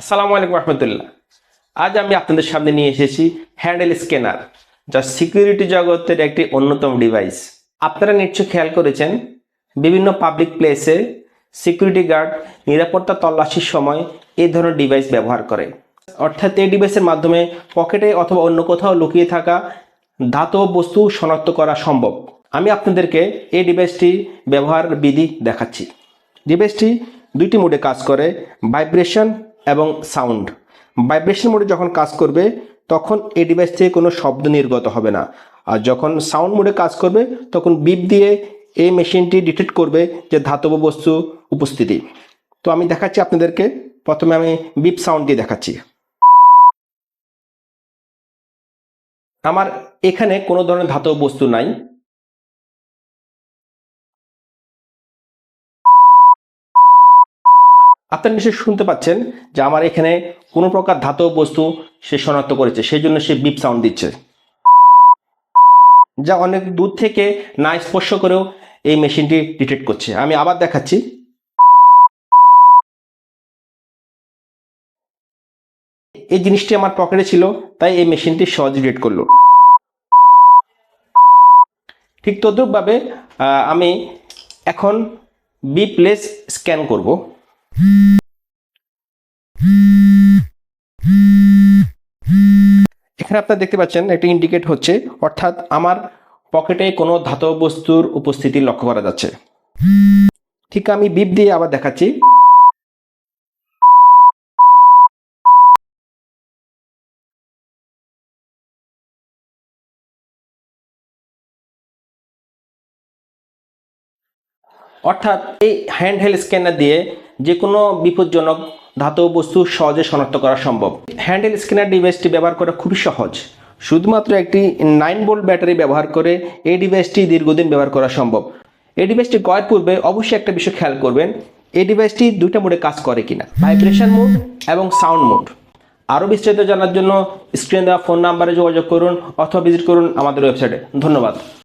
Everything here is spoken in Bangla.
আসসালামু আলাইকুম রহমতুল্লাহ। আজ আমি আপনাদের সামনে নিয়ে এসেছি হ্যান্ডেল স্ক্যানার, যা সিকিউরিটি জগতের একটি অন্যতম ডিভাইস। আপনারা নিশ্চয় খেয়াল করেছেন, বিভিন্ন পাবলিক প্লেসে সিকিউরিটি গার্ড নিরাপত্তা তল্লাশির সময় এই ধরনের ডিভাইস ব্যবহার করে। অর্থাৎ এই ডিভাইসের মাধ্যমে পকেটে অথবা অন্য কোথাও লুকিয়ে থাকা ধাতব বস্তু শনাক্ত করা সম্ভব। আমি আপনাদেরকে এই ডিভাইসটি ব্যবহার বিধি দেখাচ্ছি। ডিভাইসটি দুইটি মোডে কাজ করে, ভাইব্রেশন এবং সাউন্ড। ভাইব্রেশন মোডে যখন কাজ করবে তখন এই ডিভাইস থেকে কোনো শব্দ নির্গত হবে না, আর যখন সাউন্ড মোডে কাজ করবে তখন বিপ দিয়ে এই মেশিনটি ডিটেক্ট করবে যে ধাতব বস্তু উপস্থিতি। তো আমি দেখাচ্ছি আপনাদেরকে। প্রথমে আমি বিপ সাউন্ড দিয়ে দেখাচ্ছি। আমার এখানে কোনো ধরনের ধাতব বস্তু নাই। আপনারা নিশ্চয়ই শুনতে পাচ্ছেন যে আমার এখানে কোনো প্রকার ধাতব বস্তু সে শনাক্ত করেছে, সেই জন্য সে বিপ সাউন্ড দিচ্ছে, যা অনেক দূর থেকে না স্পর্শ করেও এই মেশিনটি ডিটেক্ট করছে। আমি আবার দেখাচ্ছি। এই জিনিসটি আমার পকেটে ছিল, তাই এই মেশিনটি সহজে ডিটেক্ট করলো। ঠিক তদ্রুপভাবে আমি এখন বিপলেস স্ক্যান করব। এখানে আপনারা দেখতে পাচ্ছেন একটা ইন্ডিকেট হচ্ছে, অর্থাৎ আমার পকেটে কোনো ধাতব বস্তুর উপস্থিতি লক্ষ্য করা যাচ্ছে। ঠিক আমি বিপ দিয়ে আবার দেখাচ্ছি। অর্থাৎ এই হ্যান্ডহেল্ড স্ক্যানার দিয়ে যে কোনো বিপজ্জনক ধাতব বস্তু সহজে শনাক্ত করা সম্ভব। হ্যান্ডহেল্ড স্ক্যানার ডিভাইসটি ব্যবহার করা খুবই সহজ। শুধুমাত্র একটি 9 ভোল্ট ব্যাটারি ব্যবহার করে এই ডিভাইসটি দীর্ঘদিন ব্যবহার করা সম্ভব। এই ডিভাইসটি ক্রয়ের পূর্বে অবশ্যই একটা বিষয় খেয়াল করবেন, এই ডিভাইসটি দুইটা মোডে কাজ করে কিনা, ভাইব্রেশন মোড এবং সাউন্ড মোড। আরও বিস্তারিত জানার জন্য স্ক্রিনে দেওয়া ফোন নাম্বারে যোগাযোগ করুন অথবা ভিজিট করুন আমাদের ওয়েবসাইটে। ধন্যবাদ।